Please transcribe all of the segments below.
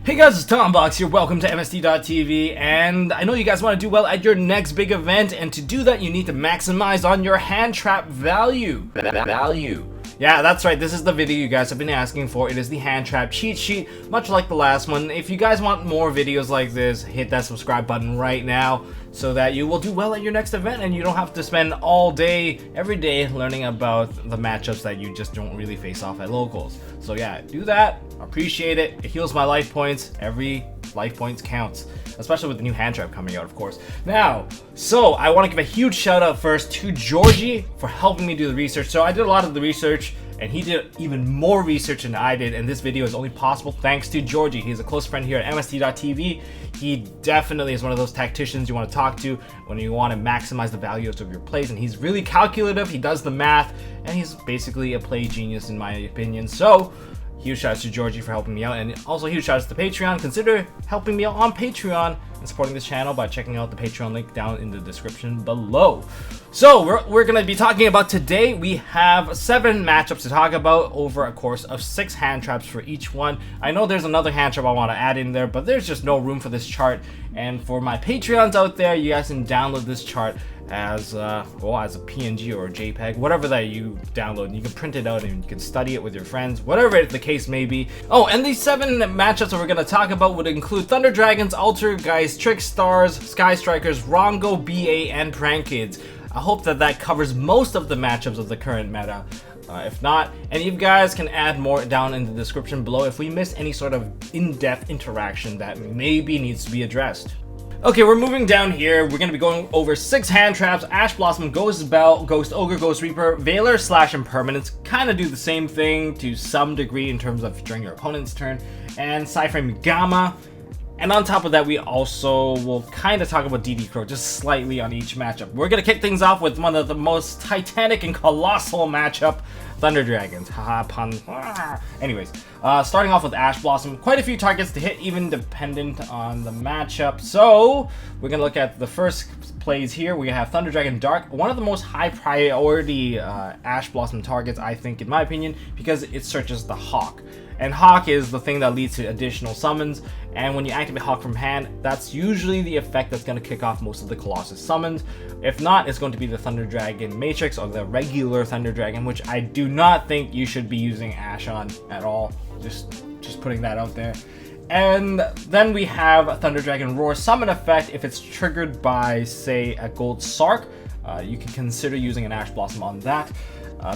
Hey guys, it's Tombox here. Welcome to MST.TV, and I know you guys want to do well at your next big event, and to do that you need to maximize on your hand trap value. Yeah, that's right, this is the video you guys have been asking for. It is the hand trap cheat sheet, much like the last one. If you guys want more videos like this, hit that subscribe button right now so that you will do well at your next event and you don't have to spend all day, every day, learning about the matchups that you just don't really face off at locals. So yeah, do that. Appreciate it. It heals my life points. Every life points counts, especially with the new hand trap coming out, of course. Now, so I want to give a huge shout out first to Georgiy for helping me do the research. So I did a lot of the research, and he did even more research than I did, and this video is only possible thanks to Georgiy. He's a close friend here at MST.TV. He definitely is one of those tacticians you want to talk to when you want to maximize the values of your plays, and he's really calculative. He does the math, and he's basically a play genius in my opinion. So huge shout outs to Georgiy for helping me out, and also huge shout outs to Patreon. Consider helping me out on Patreon and supporting this channel by checking out the Patreon link down in the description below. So we're going to be talking about today. We have 7 matchups to talk about over a course of 6 hand traps for each one. I know there's another hand trap I want to add in there, but there's just no room for this chart. And for my Patreons out there, you guys can download this chart as well, as a PNG or a JPEG, whatever that you download, and you can print it out and you can study it with your friends, whatever the case may be. Oh, and these 7 matchups that we're going to talk about would include Thunder Dragons, Altergeist, Trickstars, Sky Strikers, Rhongo, BA, and Prankids. I hope that covers most of the matchups of the current meta. If not, any of you guys can add more down in the description below if we miss any sort of in-depth interaction that maybe needs to be addressed. Okay, we're moving down here. We're going to be going over 6 hand traps. Ash Blossom, Ghost Bell, Ghost Ogre, Ghost Reaper, Veiler / Impermanence. Kind of do the same thing to some degree in terms of during your opponent's turn. And Cyframe Gamma. And on top of that, we also will kind of talk about DD Crow just slightly on each matchup. We're going to kick things off with one of the most titanic and colossal matchup, Thunder Dragons. Haha, pun. Anyways, starting off with Ash Blossom. Quite a few targets to hit, even dependent on the matchup. So, we're going to look at the first plays here. We have Thunder Dragon Dark, one of the most high priority Ash Blossom targets, I think, in my opinion, because it searches the Hawk. And Hawk is the thing that leads to additional summons, and when you activate Hawk from hand, that's usually the effect that's going to kick off most of the Colossus summons. If not, it's going to be the Thunder Dragon Matrix or the regular Thunder Dragon, which I do not think you should be using Ash on at all. Just putting that out there. And then we have Thunder Dragon Roar summon effect. If it's triggered by, say, a Gold Sark, you can consider using an Ash Blossom on that.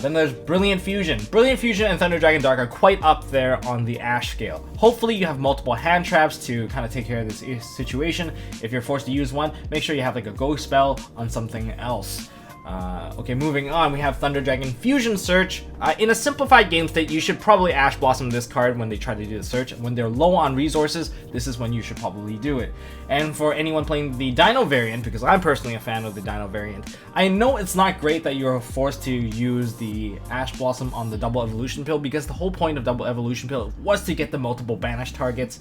Then there's Brilliant Fusion. Brilliant Fusion and Thunder Dragon Dark are quite up there on the Ash scale. Hopefully you have multiple hand traps to kind of take care of this situation. If you're forced to use one, make sure you have like a Ghost spell on something else. Okay, moving on, we have Thunder Dragon Fusion Search. In a simplified game state, you should probably Ash Blossom this card when they try to do the search. When they're low on resources, this is when you should probably do it. And for anyone playing the Dino variant, because I'm personally a fan of the Dino variant, I know it's not great that you're forced to use the Ash Blossom on the Double Evolution Pill, because the whole point of Double Evolution Pill was to get the multiple banished targets.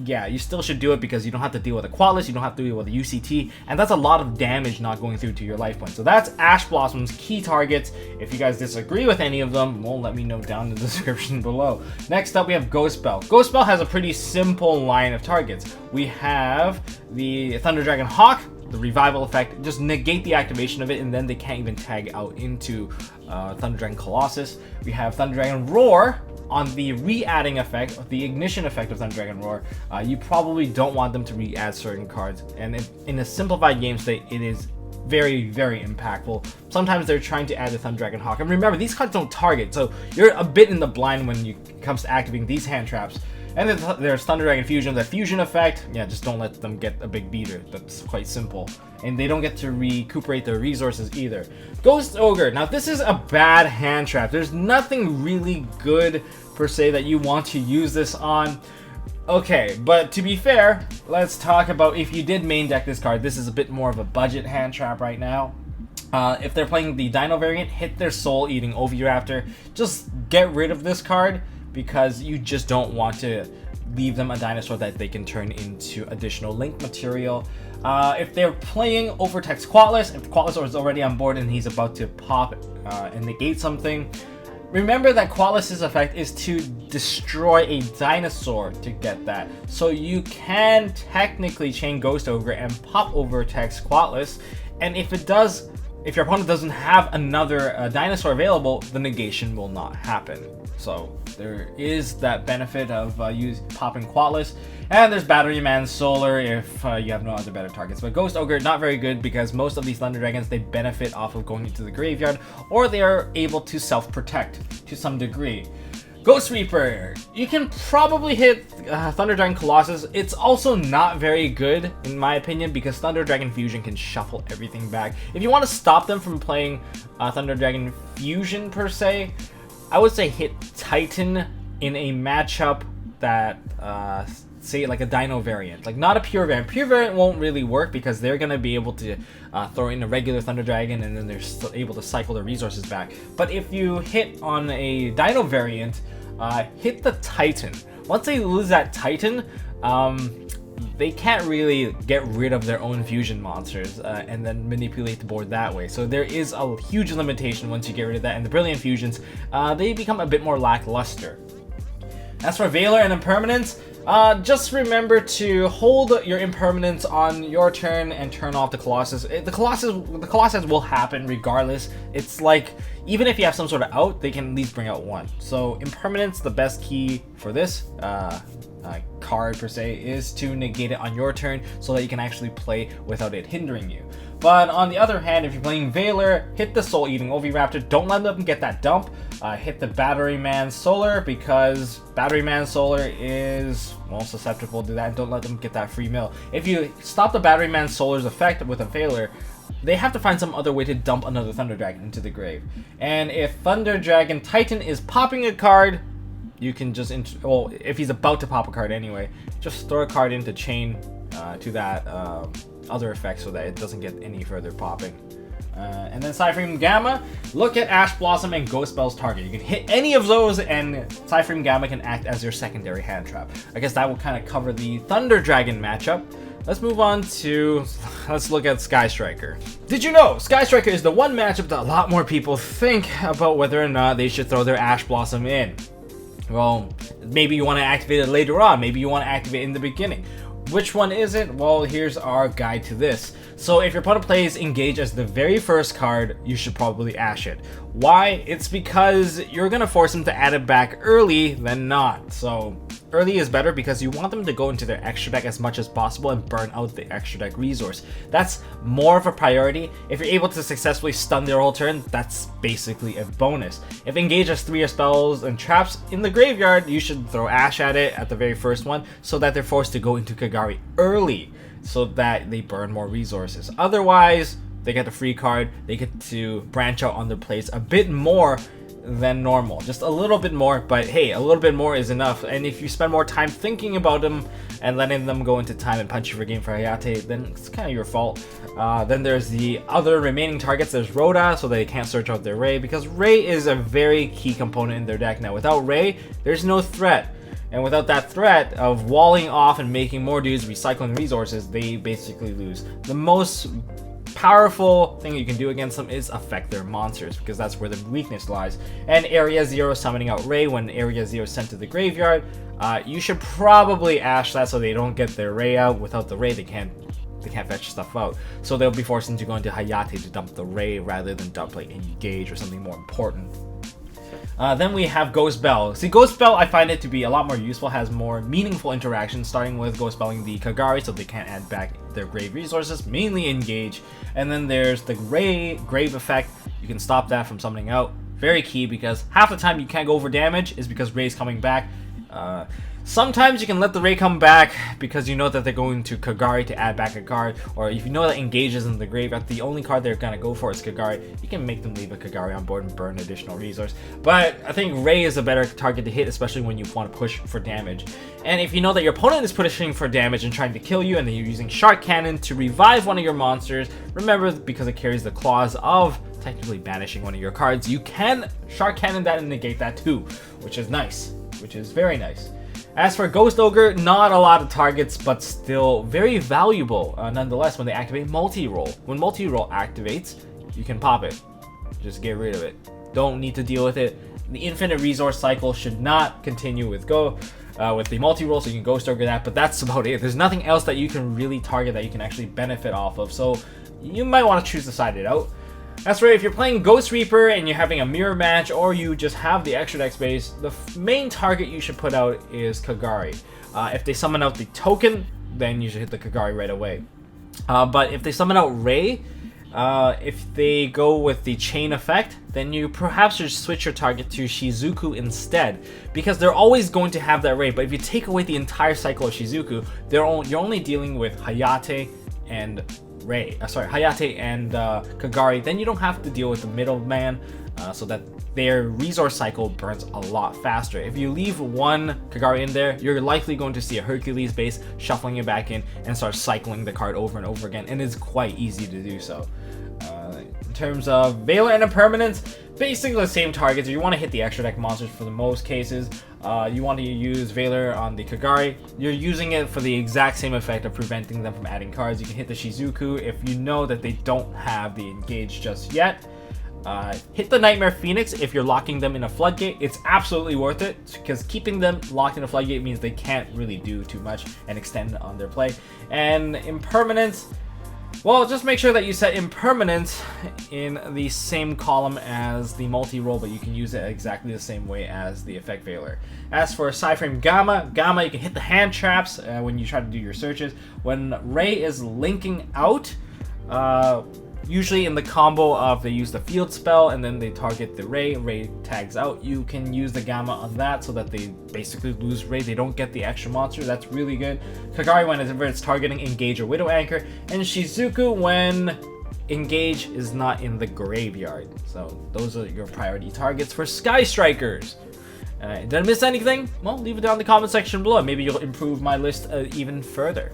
Yeah, you still should do it because you don't have to deal with a Qualis, you don't have to deal with a UCT, and that's a lot of damage not going through to your life points. So that's Ash Blossom's key targets. If you guys disagree with any of them, well, let me know down in the description below. Next up, we have Ghost Bell. Ghost Bell has a pretty simple line of targets. We have the Thunder Dragon Hawk, the revival effect, just negate the activation of it, and then they can't even tag out into Thunder Dragon Colossus. We have Thunder Dragon Roar. On the re-adding effect, the ignition effect of Thunder Dragon Roar, you probably don't want them to re-add certain cards, and in a simplified game state, it is very, very impactful. Sometimes they're trying to add the Thunder Dragon Hawk, and remember, these cards don't target, so you're a bit in the blind when it comes to activating these hand traps. And then there's Thunder Dragon Fusion, the fusion effect. Yeah, just don't let them get a big beater. That's quite simple. And they don't get to recuperate their resources either. Ghost Ogre. Now, this is a bad hand trap. There's nothing really good, per se, that you want to use this on. Okay, but to be fair, let's talk about if you did main deck this card. This is a bit more of a budget hand trap right now. If they're playing the Dino variant, hit their Soul Eating Oviraptor. Just get rid of this card, because you just don't want to leave them a dinosaur that they can turn into additional link material. If they're playing Overtext Qualis, if Qualis is already on board and he's about to pop and negate something, Remember that Qualis' effect is to destroy a dinosaur to get that. So you can technically chain Ghost Ogre and pop over text Qualis, and if your opponent doesn't have another dinosaur available, the negation will not happen. So there is that benefit of popping Qualis. And there's Battery Man Solar if you have no other better targets. But Ghost Ogre, not very good because most of these Thunder Dragons, they benefit off of going into the graveyard, or they are able to self-protect to some degree. Ghost Reaper, you can probably hit Thunder Dragon Colossus. It's also not very good in my opinion because Thunder Dragon Fusion can shuffle everything back. If you want to stop them from playing Thunder Dragon Fusion per se, I would say hit Titan in a matchup that say like a Dino variant, like not a pure variant. Pure variant won't really work because they're gonna be able to throw in a regular Thunder Dragon and then they're still able to cycle their resources back. But if you hit on a Dino variant, hit the Titan. Once they lose that Titan, they can't really get rid of their own fusion monsters and then manipulate the board that way. So there is a huge limitation once you get rid of that, and the Brilliant Fusions, they become a bit more lackluster. As for Veiler and Impermanence, just remember to hold your Impermanence on your turn and turn off the Colossus. The Colossus will happen regardless. It's like, even if you have some sort of out, they can at least bring out one. So Impermanence, the best key for this card per se, is to negate it on your turn so that you can actually play without it hindering you. But on the other hand, if you're playing Veiler, hit the Soul Eating Oviraptor. Don't let them get that dump. Hit the Battery Man Solar because Battery Man Solar is most susceptible to that. Don't let them get that free mill. If you stop the Battery Man Solar's effect with a Veiler, they have to find some other way to dump another Thunder Dragon into the grave. And if Thunder Dragon Titan is popping a card, you can just, well, if he's about to pop a card anyway, just throw a card into chain to that other effect so that it doesn't get any further popping. And then Cyframe Gamma, look at Ash Blossom and Ghost Bell's target. You can hit any of those and Cyframe Gamma can act as your secondary hand trap. I guess that will kind of cover the Thunder Dragon matchup. Let's move on to, let's look at Sky Striker. Did you know Sky Striker is the one matchup that a lot more people think about whether or not they should throw their Ash Blossom in? Well, maybe you want to activate it later on, maybe you want to activate it in the beginning. Which one is it? Well, here's our guide to this. So if your opponent plays Engage as the very first card, you should probably Ash it. Why? It's because you're gonna force them to add it back early than not. So early is better because you want them to go into their extra deck as much as possible and burn out the extra deck resource. That's more of a priority. If you're able to successfully stun their whole turn, that's basically a bonus. If Engage has 3 spells and traps in the graveyard, you should throw Ash at it at the very first one so that they're forced to go into Kagari early so that they burn more resources. Otherwise, they get the free card, they get to branch out on their plays a bit more than normal. Just a little bit more, but hey, a little bit more is enough. And if you spend more time thinking about them and letting them go into time and punch you for game for Hayate, then it's kind of your fault. Then there's the other remaining targets. There's Rhoda, so they can't search out their Ray, because Ray is a very key component in their deck. Now, without Ray, there's no threat. And without that threat of walling off and making more dudes, recycling resources, they basically lose. The most powerful thing you can do against them is affect their monsters, because that's where the weakness lies. And Area Zero summoning out Ray when Area Zero is sent to the graveyard, you should probably Ash that so they don't get their Ray out. Without the Ray, they can't fetch stuff out. So they'll be forced into going to Hayate to dump the Ray rather than dump like Engage or something more important. Then we have Ghost Bell. See, Ghost Bell, I find it to be a lot more useful, has more meaningful interactions, starting with Ghost Belling the Kagari so they can't add back their grave resources, mainly Engage. And then there's the Grave effect. You can stop that from summoning out. Very key, because half the time you can't go over damage is because Ray's coming back. Sometimes you can let the Ray come back because you know that they're going to Kagari to add back a card, or if you know that Engage is in the graveyard, the only card they're gonna go for is Kagari, you can make them leave a Kagari on board and burn additional resource. But I think Ray is a better target to hit, especially when you want to push for damage. And if you know that your opponent is pushing for damage and trying to kill you, and then you're using Shark Cannon to revive one of your monsters, remember, because it carries the clause of technically banishing one of your cards, you can Shark Cannon that and negate that too, which is nice, which is very nice. As for Ghost Ogre, not a lot of targets, but still very valuable nonetheless when they activate Multi-Roll. When Multi-Roll activates, you can pop it. Just get rid of it. Don't need to deal with it. The infinite resource cycle should not continue with with the multi-roll, so you can Ghost Ogre that, but that's about it. There's nothing else that you can really target that you can actually benefit off of, so you might want to choose to side it out. That's right, if you're playing Ghost Reaper and you're having a mirror match, or you just have the extra deck space, the main target you should put out is Kagari. If they summon out the token, then you should hit the Kagari right away. But if they summon out Ray, if they go with the chain effect, then you perhaps should switch your target to Shizuku instead, because they're always going to have that Ray. But if you take away the entire cycle of Shizuku, you're only dealing with Hayate and Hayate and Kagari. Then you don't have to deal with the middleman, so that their resource cycle burns a lot faster. If you leave one Kagari in there, you're likely going to see a Hercules base shuffling it back in and start cycling the card over and over again, and it's quite easy to do so. In terms of Veiler and Impermanence, basically the same targets. You want to hit the extra deck monsters for the most cases. You want to use Veiler on the Kagari. You're using it for the exact same effect of preventing them from adding cards. You can hit the Shizuku if you know that they don't have the engage just yet. Hit the Nightmare Phoenix if you're locking them in a floodgate. It's absolutely worth it, because keeping them locked in a floodgate means they can't really do too much and extend on their play. And Impermanence, well, just make sure that you set Impermanence in the same column as the multi-roll, but you can use it exactly the same way as the effect Veiler. As for Psyframe Gamma, you can hit the Handtraps when you try to do your searches. When Ray is linking out, usually in the combo of they use the field spell and then they target the Ray tags out, you can use the Gamma on that so that they basically lose Ray. They don't get the extra monster. That's really good. Kagari whenever it's targeting Engage or Widow Anchor, and Shizuku when Engage is not in the graveyard. So those are your priority targets for Sky Strikers. Did I miss anything? Well, leave it down in the comment section below. Maybe you'll improve my list even further.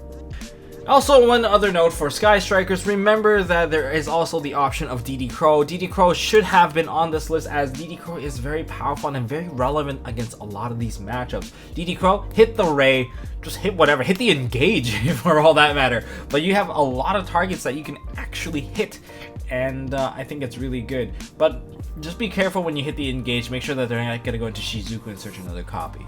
Also, one other note for Sky Strikers, remember that there is also the option of DD Crow. DD Crow should have been on this list, as DD Crow is very powerful and very relevant against a lot of these matchups. DD Crow, hit the Ray, just hit whatever, hit the Engage for all that matter. But you have a lot of targets that you can actually hit, and I think it's really good. But just be careful when you hit the Engage, make sure that they're not going to go into Shizuku and search another copy.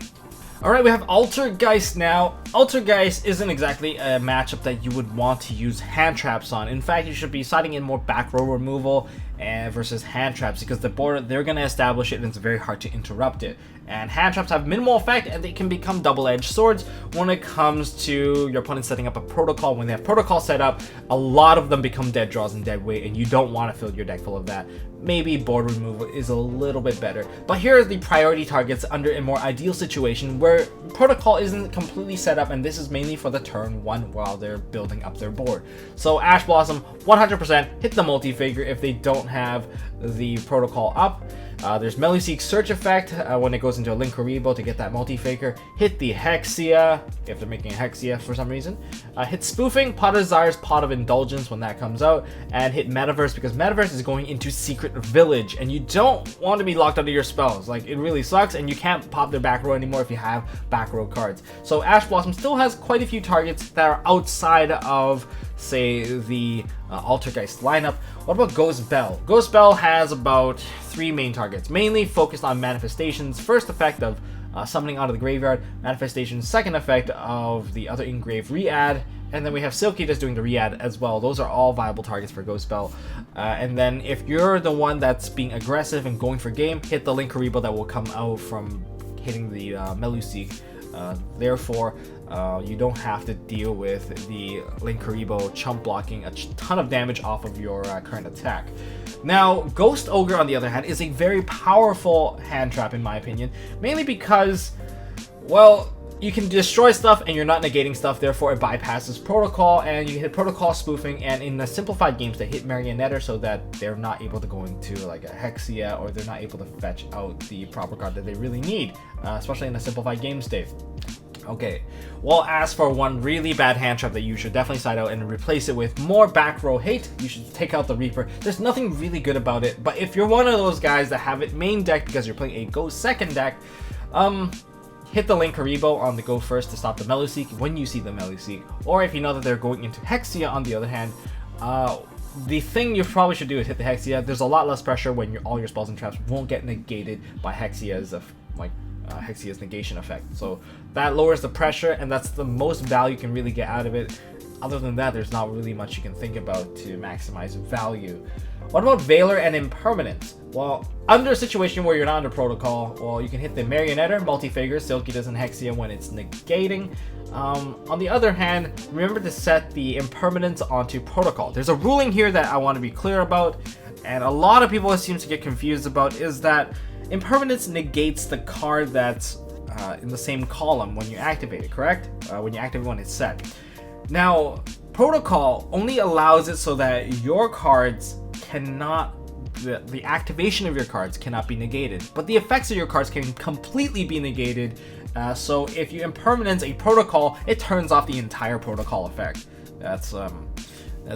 Alright, we have Altergeist now. Altergeist isn't exactly a matchup that you would want to use Handtraps on. In fact, you should be siding in more back row removal versus Handtraps, because the board, they're going to establish it and it's very hard to interrupt it. And Handtraps have minimal effect and they can become double-edged swords when it comes to your opponent setting up a protocol. When they have protocol set up, a lot of them become dead draws and dead weight, and you don't want to fill your deck full of that. Maybe board removal is a little bit better. But here are the priority targets under a more ideal situation where protocol isn't completely set up, and this is mainly for the turn 1 while they're building up their board. So Ash Blossom, 100% hit the multi-figure if they don't have the protocol up. There's Meluseek Search effect when it goes into a Linkuriboh to get that multi-faker. Hit the Hexia if they're making a Hexia for some reason. Hit Spoofing, Pot of Desire's Pot of Indulgence when that comes out. And hit Metaverse, because Metaverse is going into Secret Village and you don't want to be locked under your spells. Like, it really sucks, and you can't pop their back row anymore if you have back row cards. So Ash Blossom still has quite a few targets that are outside of, say, the Altergeist lineup. What about Ghost Bell? Ghost Bell has about 3 main targets, mainly focused on manifestations. First effect of summoning out of the graveyard, manifestation, second effect of the other engraved re-add, and then we have Silky just doing the re-add as well. Those are all viable targets for Ghost Bell. And then if you're the one that's being aggressive and going for game, hit the Linkuriboh that will come out from hitting the Meluseek. Therefore, you don't have to deal with the Linkuriboh chump blocking a ton of damage off of your current attack. Now, Ghost Ogre, on the other hand, is a very powerful hand trap in my opinion, mainly because, well, you can destroy stuff and you're not negating stuff, therefore it bypasses protocol, and you can hit protocol spoofing, and in the simplified games they hit Marionetter so that they're not able to go into like a Hexia, or they're not able to fetch out the proper card that they really need, especially in a simplified game state. Okay, well, as for one really bad hand trap that you should definitely side out and replace it with more back row hate, you should take out the Reaper. There's nothing really good about it, but if you're one of those guys that have it main deck because you're playing a go second deck, hit the Linkuriboh on the go first to stop the Meluseek when you see the Meluseek. Or if you know that they're going into Hexia on the other hand, the thing you probably should do is hit the Hexia. There's a lot less pressure when all your spells and traps won't get negated by Hexia's Hexia's negation effect. So that lowers the pressure, and that's the most value you can really get out of it. Other than that, there's not really much you can think about to maximize value. What about Valor and Impermanence? Well, under a situation where you're not under protocol, well, you can hit the Marionetter, Multi-Figure, Silky does and Hexia when it's negating. On the other hand, remember to set the Impermanence onto protocol. There's a ruling here that I want to be clear about, and a lot of people seem to get confused about, is that Impermanence negates the card that's in the same column when you activate it, correct? When you activate when it's set. Now, protocol only allows it so that your cards cannot, the activation of your cards cannot be negated, but the effects of your cards can completely be negated. So if you impermanence a protocol, it turns off the entire protocol effect. That's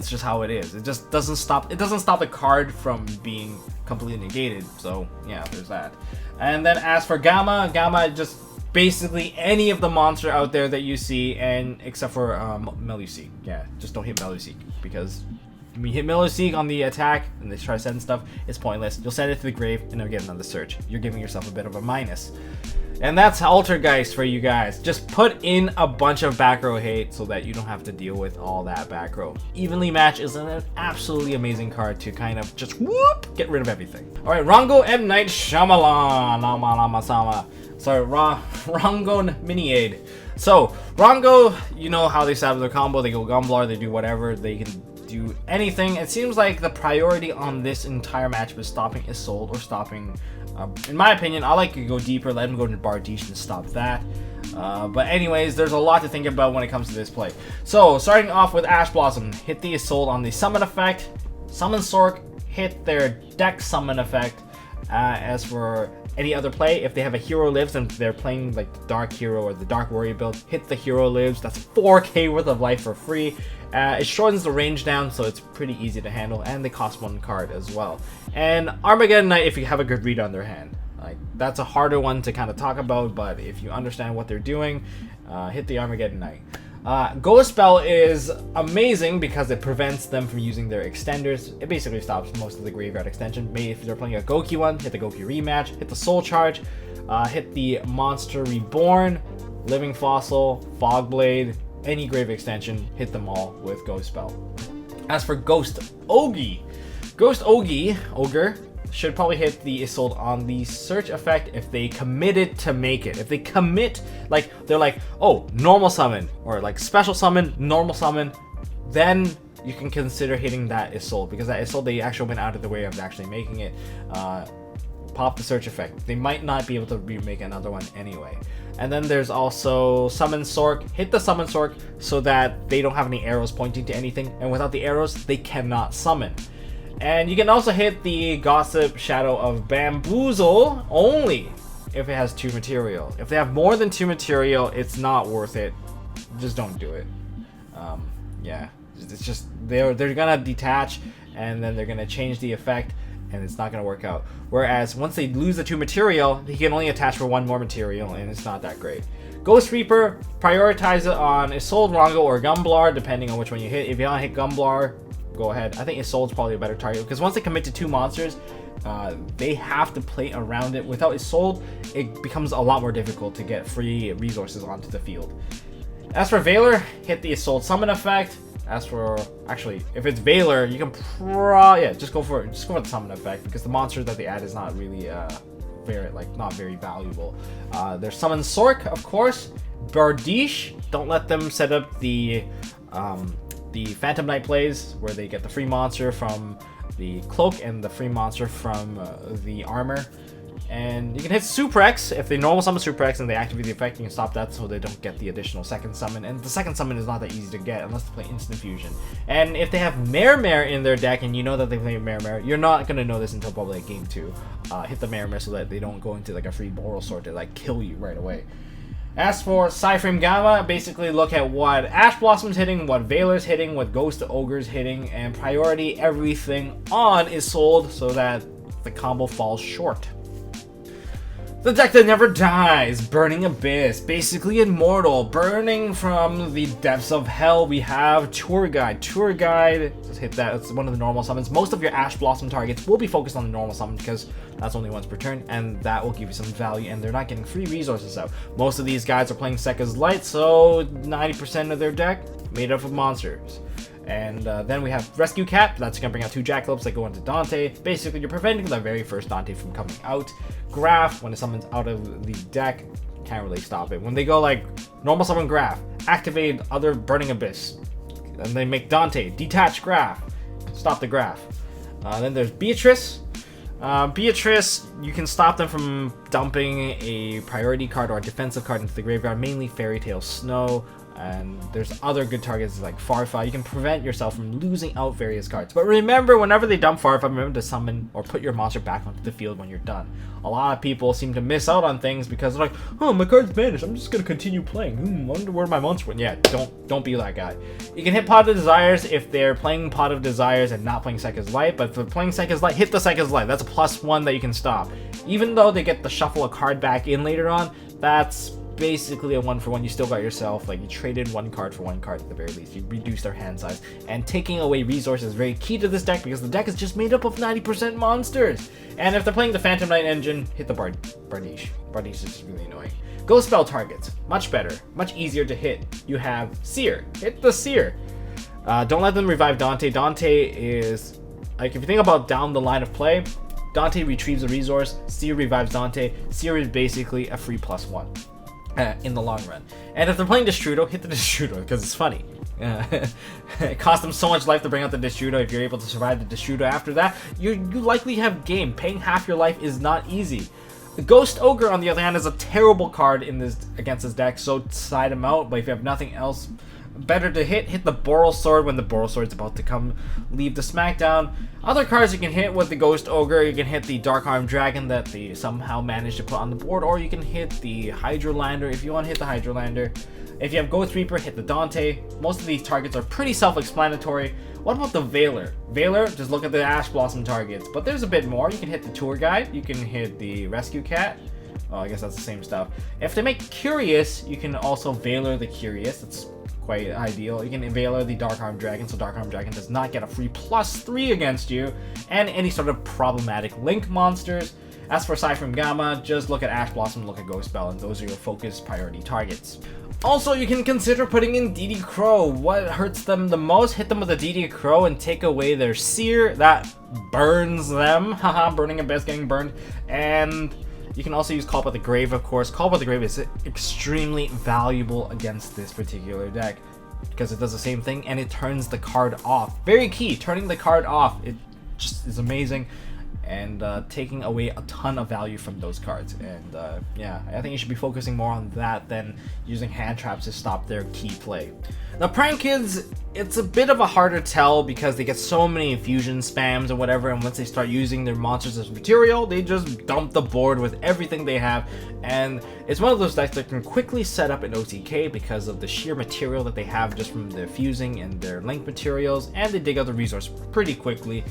just how it is. It just doesn't stop. It doesn't stop the card from being completely negated. So yeah, there's that. And then as for Gamma just basically any of the monster out there that you see, and except for Meluseek. Yeah, just don't hit Meluseek, because when you hit Meluseek on the attack and they try to send stuff, it's pointless. You'll send it to the grave and they'll get another search. You're giving yourself a bit of a minus. And that's Altergeist for you guys. Just put in a bunch of back row hate so that you don't have to deal with all that back row. Evenly Match is an absolutely amazing card to kind of just whoop, get rid of everything. Alright, Rhongo M. Night Shyamalan. Sorry, Rhongo Mini Aid. So, Rhongo, you know how they set up their combo. They go Gumblar, they do whatever. They can do anything. It seems like the priority on this entire match was stopping Isolde or stopping... in my opinion, I like to go deeper, let him go into Bardiche and stop that. But anyways, there's a lot to think about when it comes to this play. So, starting off with Ash Blossom, hit the Isolde on the summon effect. Summon Sork, hit their deck summon effect. As for any other play, if they have a hero lives and they're playing like the Dark Hero or the Dark Warrior build, hit the hero lives. That's 4k worth of life for free. It shortens the range down, so it's pretty easy to handle, and they cost 1 card as well. And Armageddon Knight, if you have a good read on their hand. Like, that's a harder one to kind of talk about, but if you understand what they're doing, hit the Armageddon Knight. Ghost Spell is amazing because it prevents them from using their extenders. It basically stops most of the graveyard extension. Maybe if they're playing a Goki one, hit the Goki rematch, hit the Soul Charge, hit the Monster Reborn, Living Fossil, Fogblade, any grave extension, hit them all with Ghost Spell. As for Ghost Ogre should probably hit the Isolde on the search effect if they committed to make it. If they commit, like they're like, oh, normal summon, or like special summon, normal summon, then you can consider hitting that Isolde, because that Isolde, they actually went out of the way of actually making it. Pop the search effect. They might not be able to remake another one anyway. And then there's also Summon Sork. Hit the Summon Sork so that they don't have any arrows pointing to anything, and without the arrows, they cannot summon. And you can also hit the Gossip Shadow of Bamboozle only if it has 2 material. If they have more than 2 material, it's not worth it. Just don't do it. Yeah, it's just they're gonna detach, and then they're gonna change the effect, and it's not gonna work out. Whereas once they lose the 2 material, he can only attach for 1 more material, and it's not that great. Ghost Reaper, prioritize it on Isolde, Rhongo, or Gumblar, depending on which one you hit. If you want to hit Gumblar, go ahead. I think Isolde's probably a better target, because once they commit to 2 monsters, they have to play around it. Without Isolde, it becomes a lot more difficult to get free resources onto the field. As for Valor, hit the Isolde summon effect. As for, actually, if it's Valor, you can just go for the summon effect, because the monster that they add is not really not very valuable. There's Summon Sork, of course. Bardiche, don't let them set up the Phantom Knight plays where they get the free monster from the cloak and the free monster from the armor. And you can hit Suprex. If they normal summon Suprex and they activate the effect, you can stop that so they don't get the additional second summon. And the second summon is not that easy to get unless they play Instant Fusion. And if they have Mare in their deck and you know that they play Mare, you're not going to know this until probably like game 2. Hit the Mare so that they don't go into like a free Boral Sword to like kill you right away. As for Psyframe Gamma, basically look at what Ash Blossom's hitting, what Valor's hitting, what Ghost Ogre's hitting, and priority everything on Isolde so that the combo falls short. The deck that never dies, Burning Abyss, basically immortal, burning from the depths of hell. We have Tour Guide. Tour Guide, just hit that, it's one of the normal summons. Most of your Ash Blossom targets will be focused on the normal summon because that's only once per turn, and that will give you some value, and they're not getting free resources out. Most of these guys are playing Sekka's Light, so 90% of their deck made up of monsters. And then we have Rescue Cat. That's going to bring out 2 Jackalopes that go into Dante. Basically, you're preventing the very first Dante from coming out. Graph, when it summons out of the deck, can't really stop it. When they go like normal summon Graph, activate other Burning Abyss, and they make Dante, detach Graph, stop the Graph. Then there's Beatrice. Beatrice, you can stop them from dumping a priority card or a defensive card into the graveyard, mainly Fairy Tale Snow. And there's other good targets like Farfa. You can prevent yourself from losing out various cards. But remember, whenever they dump Farfa, remember to summon or put your monster back onto the field when you're done. A lot of people seem to miss out on things because they're like, oh, my card's vanished, I'm just gonna continue playing. Wonder where my monster went. Yeah, don't be that guy. You can hit Pot of Desires if they're playing Pot of Desires and not playing Sekka's Light. But if they're playing Sekka's Light, hit the Sekka's Light. That's a +1 that you can stop. Even though they get to shuffle a card back in later on, that's basically a 1-for-1. You still got yourself, like, you traded 1 card for 1 card at the very least. You reduce their hand size, and taking away resources is very key to this deck because the deck is just made up of 90% monsters. And if they're playing the Phantom Knight engine, hit the Bardiche. Bardiche is really annoying. Ghost spell targets, much better, much easier to hit. You have Seer, hit the Seer. Don't let them revive Dante. Dante is, like, if you think about down the line of play, Dante retrieves a resource, Seer revives Dante. Seer is basically a free +1. In the long run. And if they're playing Destrudo, hit the Destrudo because it's funny. It costs them so much life to bring out the Destrudo. If you're able to survive the Destrudo after that, you likely have game. Paying half your life is not easy. The Ghost Ogre, on the other hand, is a terrible card in this against this deck, so side him out. But if you have nothing else better to hit the Boral Sword when the Boral Sword is about to come leave the SmackDown. Other cards you can hit with the Ghost Ogre, you can hit the Dark Arm Dragon that they somehow managed to put on the board, or you can hit the Hydrolander if you want to hit the Hydrolander. If you have Ghost Reaper, hit the Dante. Most of these targets are pretty self-explanatory. What about the Veiler? Veiler, just look at the Ash Blossom targets, but there's a bit more. You can hit the Tour Guide, you can hit the Rescue Cat. Oh, I guess that's the same stuff. If they make Curious, you can also Veiler the Curious. That's quite ideal. You can Veiler the Dark Arm Dragon, so Dark Arm Dragon does not get a free +3 against you, and any sort of problematic Link monsters. As for Cypher Gamma, just look at Ash Blossom, look at Ghost Spell, and those are your focus priority targets. Also, you can consider putting in DD Crow. What hurts them the most? Hit them with a DD Crow and take away their Seer. That burns them. Haha, Burning Abyss getting burned. And you can also use Call Upon the Grave, of course. Call Upon the Grave is extremely valuable against this particular deck because it does the same thing and it turns the card off. Very key, turning the card off. It just is amazing. And taking away a ton of value from those cards. And yeah, I think you should be focusing more on that than using hand traps to stop their key play. Now, Prankids, it's a bit of a harder tell because they get so many infusion spams and whatever, and once they start using their monsters as material, they just dump the board with everything they have. And it's one of those decks that can quickly set up an OTK because of the sheer material that they have just from their fusing and their link materials, and they dig out the resource pretty quickly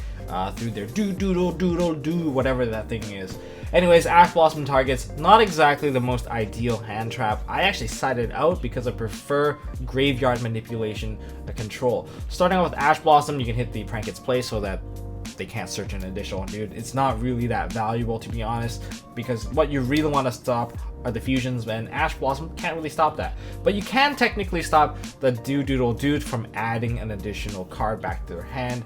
through their do whatever that thing is. Anyways, Ash Blossom targets, not exactly the most ideal hand trap. I actually sided out because I prefer graveyard manipulation control. Starting out with Ash Blossom, you can hit the Prankids play so that they can't search an additional dude. It's not really that valuable, to be honest, because what you really want to stop are the fusions, and Ash Blossom can't really stop that. But you can technically stop the dude from adding an additional card back to their hand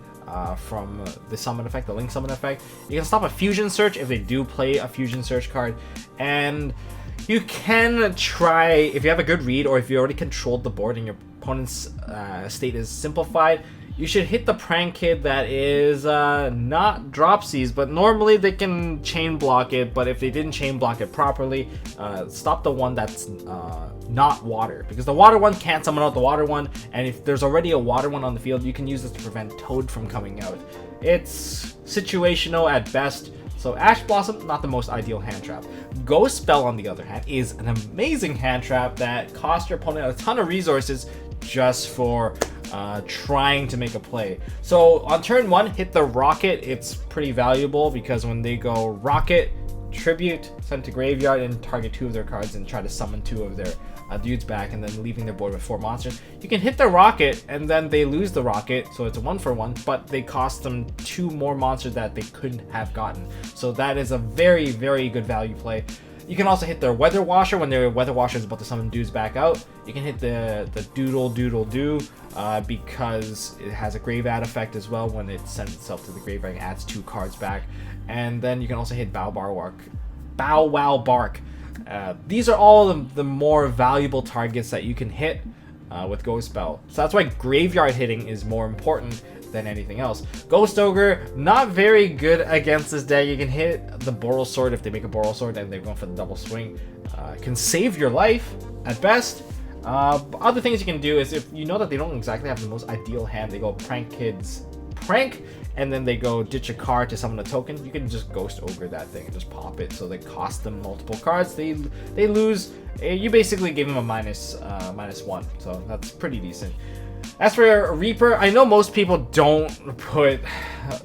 from the summon effect, the link summon effect. You can stop a fusion search if they do play a fusion search card, and you can try, if you have a good read or if you already controlled the board and your opponent's state is simplified, you should hit the Prankid that is not Dropsies, but normally they can chain block it. But if they didn't chain block it properly, stop the one that's not water, because the water one can't summon out the water one, and if there's already a water one on the field, you can use this to prevent Toad from coming out. It's situational at best. So Ash Blossom, not the most ideal hand trap. Ghost Spell, on the other hand, is an amazing hand trap that costs your opponent a ton of resources just for trying to make a play. So on turn 1, hit the Rocket. It's pretty valuable because when they go Rocket, Tribute, send to graveyard, and target 2 of their cards and try to summon 2 of their dudes back, and then leaving their board with 4 monsters. You can hit the rocket, and then they lose the rocket, so it's a 1-for-1, but they cost them 2 more monsters that they couldn't have gotten. So that is a very, very good value play. You can also hit their Weather Washer when their Weather Washer is about to summon dudes back out. You can hit the Doodle Doodle Doo because it has a Grave Add effect as well. When it sends itself to the graveyard, it adds 2 cards back. And then you can also hit Bow Wow Bark. These are all the more valuable targets that you can hit with Ghost Spell. So that's why graveyard hitting is more important than anything else. Ghost Ogre, not very good against this deck. You can hit the Boral Sword if they make a Boral Sword and they're going for the double swing. Can save your life at best. Other things you can do is if you know that they don't exactly have the most ideal hand, they go Prankids Prank, and then they go ditch a card to summon a token. You can just Ghost Ogre that thing and just pop it, so they cost them multiple cards. They lose. You basically gave them a -1, so that's pretty decent. As for Reaper, I know most people don't put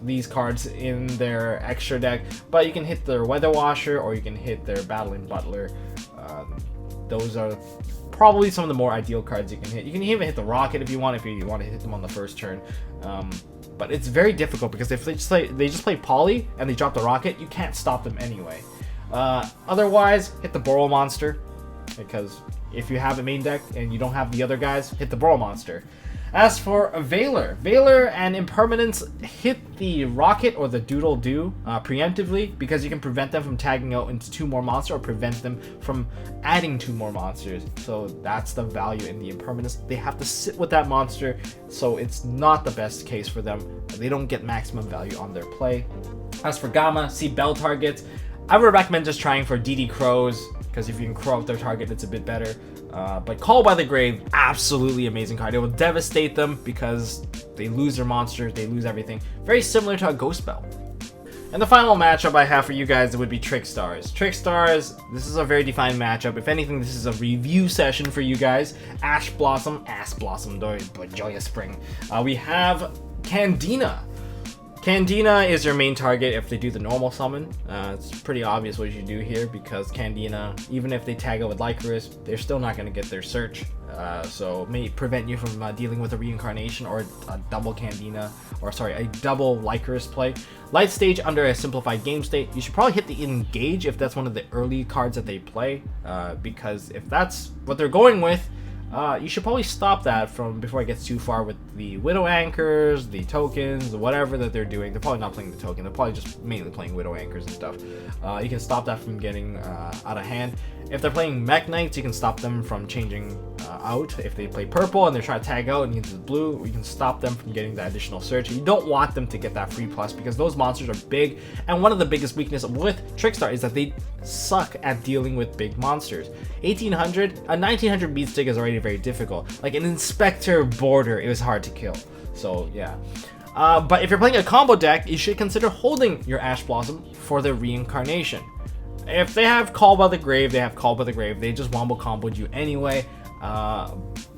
these cards in their extra deck, but you can hit their Weather Washer or you can hit their Battling Butler. Those are probably some of the more ideal cards you can hit. You can even hit the Rocket if you want to hit them on the first turn. But it's very difficult because if they just play Poly and they drop the Rocket, you can't stop them anyway. Otherwise, hit the Boral Monster, because if you have a main deck and you don't have the other guys, hit the Boral Monster. As for Valor and Impermanence, hit the Rocket or the Doodle Doo preemptively, because you can prevent them from tagging out into 2 more monsters or prevent them from adding 2 more monsters. So that's the value in the Impermanence. They have to sit with that monster, so it's not the best case for them. They don't get maximum value on their play. As for Gamma, see Bell targets. I would recommend just trying for DD Crows, because if you can crow out their target, it's a bit better. But Call by the Grave, absolutely amazing card. It will devastate them because they lose their monsters, they lose everything. Very similar to a Ghost Spell. And the final matchup I have for you guys would be Trickstars. Trickstars, this is a very defined matchup. If anything, this is a review session for you guys. Ash Blossom, but Joyous Spring. We have Candina. Candina is your main target if they do the normal summon. It's pretty obvious what you should do here, because Candina, even if they tag out with Lycoris, they're still not going to get their search. So it may prevent you from dealing with a reincarnation or a double Candina, or sorry, a double Lycoris play. Light Stage under a simplified game state. You should probably hit the Engage if that's one of the early cards that they play, because if that's what they're going with, you should probably stop that from before it gets too far with the Widow Anchors, the tokens, whatever that they're doing. They're probably not playing the token. They're probably just mainly playing Widow Anchors and stuff. You can stop that from getting out of hand. If they're playing Mech Knights, you can stop them from changing out. If they play purple and they're trying to tag out and get to the blue, you can stop them from getting that additional search. You don't want them to get that free plus, because those monsters are big, and one of the biggest weaknesses with Trickstar is that they suck at dealing with big monsters. 1800, a 1900 beat stick is already very difficult. Like an Inspector Border, it was hard to kill. So yeah. But if you're playing a combo deck, you should consider holding your Ash Blossom for the reincarnation. If they have Call by the Grave, they have Call by the Grave. They just wombo comboed you anyway.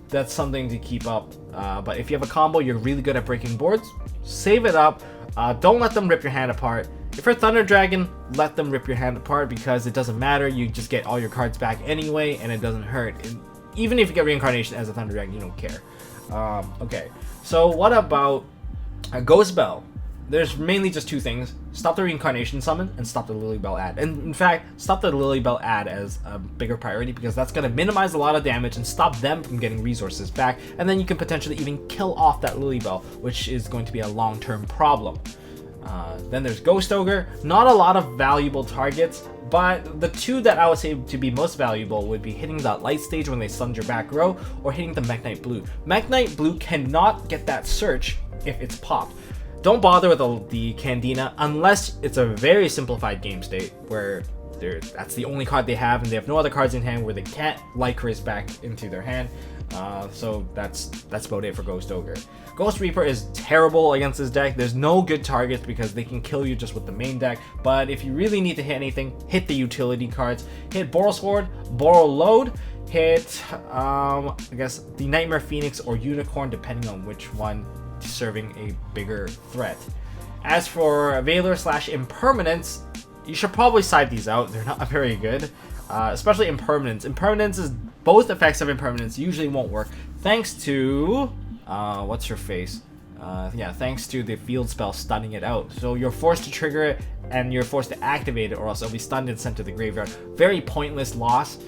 That's something to keep up. But if you have a combo, you're really good at breaking boards, save it up. Don't let them rip your hand apart. If you're Thunder Dragon, let them rip your hand apart, because it doesn't matter. You just get all your cards back anyway, and it doesn't hurt. Even if you get reincarnation as a Thunder Dragon, you don't care. Okay, so what about a Ghost Bell? There's mainly just 2 things. Stop the reincarnation summon and stop the Lilybell ad. And in fact, stop the Lilybell ad as a bigger priority, because that's going to minimize a lot of damage and stop them from getting resources back. And then you can potentially even kill off that Lilybell, which is going to be a long-term problem. Then there's Ghost Ogre. Not a lot of valuable targets, but the 2 that I would say to be most valuable would be hitting that Light Stage when they stun your back row, or hitting the Mech Knight Blue. Mech Knight Blue cannot get that search if it's popped. Don't bother with the Candina unless it's a very simplified game state where that's the only card they have and they have no other cards in hand where they can't Lycoris back into their hand. So that's about it for Ghost Ogre. Ghost Reaper is terrible against this deck. There's no good targets because they can kill you just with the main deck. But if you really need to hit anything, hit the utility cards. Hit Boral Sword, Boral Load, hit I guess the Nightmare Phoenix or Unicorn, depending on which one serving a bigger threat. As for Valor / Impermanence, you should probably side these out. They're not very good, especially impermanence. Impermanence is both effects of impermanence usually won't work thanks to what's her face? Yeah, thanks to the field spell stunning it out. So you're forced to trigger it and you're forced to activate it, or else it'll be stunned and sent to the graveyard. Very pointless loss.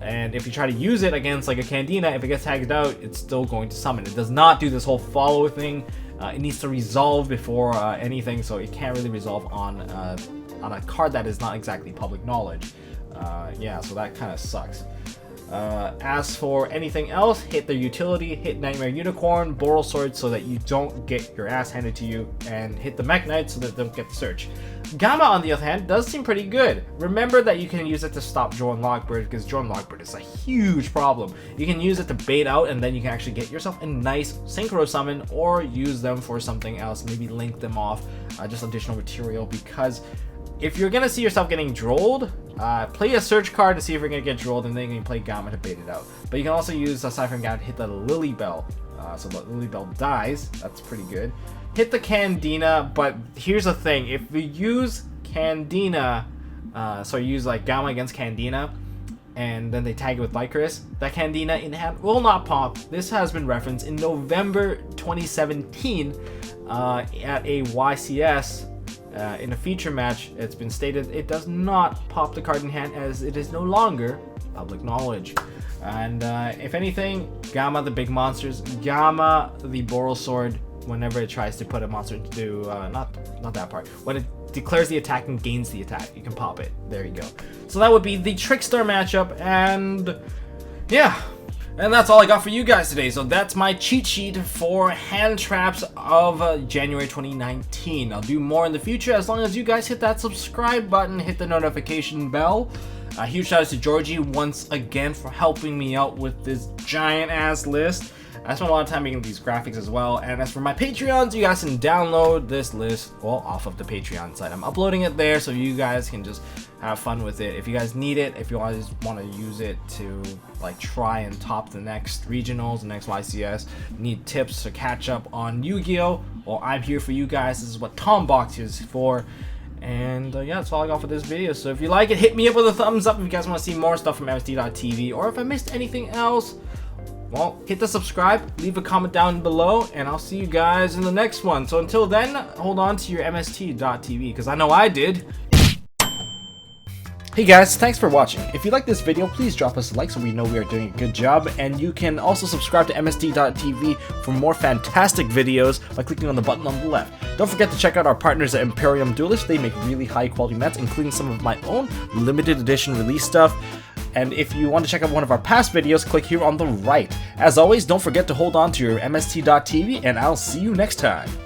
And if you try to use it against like a Candina, if it gets tagged out, it's still going to summon. It does not do this whole follow thing. It needs to resolve before anything, so it can't really resolve on a card that is not exactly public knowledge. Yeah, so that kind of sucks. As for anything else, hit the utility, hit Nightmare Unicorn, Boral Sword so that you don't get your ass handed to you, and hit the Mech Knight so that they don't get the search. Gamma, on the other hand, does seem pretty good. Remember that you can use it to stop Jorn Lockbird, because Jorn Lockbird is a huge problem. You can use it to bait out, and then you can actually get yourself a nice Synchro Summon, or use them for something else, maybe link them off, just additional material, because if you're gonna see yourself getting drolled, play a search card to see if you're gonna get drolled, and then you can play Gamma to bait it out. But you can also use, aside from Gamma, to hit the Lily Bell. So the Lily Bell dies. That's pretty good. Hit the Candina, but here's the thing. If you use Candina, so you use like Gamma against Candina, and then they tag it with Lycris, that Candina in hand will not pop. This has been referenced in November 2017 at a YCS. In a feature match. It's been stated it does not pop the card in hand, as it is no longer public knowledge. And if anything, Gamma the big monsters, Gamma the Boral Sword, whenever it tries to put a monster into not that part, when it declares the attack and gains the attack, you can pop it. There you go. So that would be the Trickstar matchup, and yeah. And that's all I got for you guys today. So that's my cheat sheet for Handtraps of January 2019. I'll do more in the future as long as you guys hit that subscribe button, hit the notification bell. Huge shout out to Georgiy once again for helping me out with this giant ass list. I spent a lot of time making these graphics as well. And as for my Patreons, you guys can download this list, well, off of the Patreon site. I'm uploading it there so you guys can just have fun with it. If you guys need it, if you guys want to use it to like try and top the next regionals, the next YCS, need tips to catch up on Yu-Gi-Oh, well, I'm here for you guys. This is what Tombox is for. And yeah, that's all I got for this video. So if you like it, hit me up with a thumbs up if you guys want to see more stuff from MST.TV, or if I missed anything else, well, hit the subscribe, leave a comment down below, and I'll see you guys in the next one. So until then, hold on to your MST.TV, because I know I did. Hey guys, thanks for watching. If you like this video, please drop us a like so we know we are doing a good job, and you can also subscribe to MST.TV for more fantastic videos by clicking on the button on the left. Don't forget to check out our partners at Imperium Duelist. They make really high quality mats, including some of my own limited edition release stuff. And if you want to check out one of our past videos, click here on the right. As always, don't forget to hold on to your MST.TV, and I'll see you next time.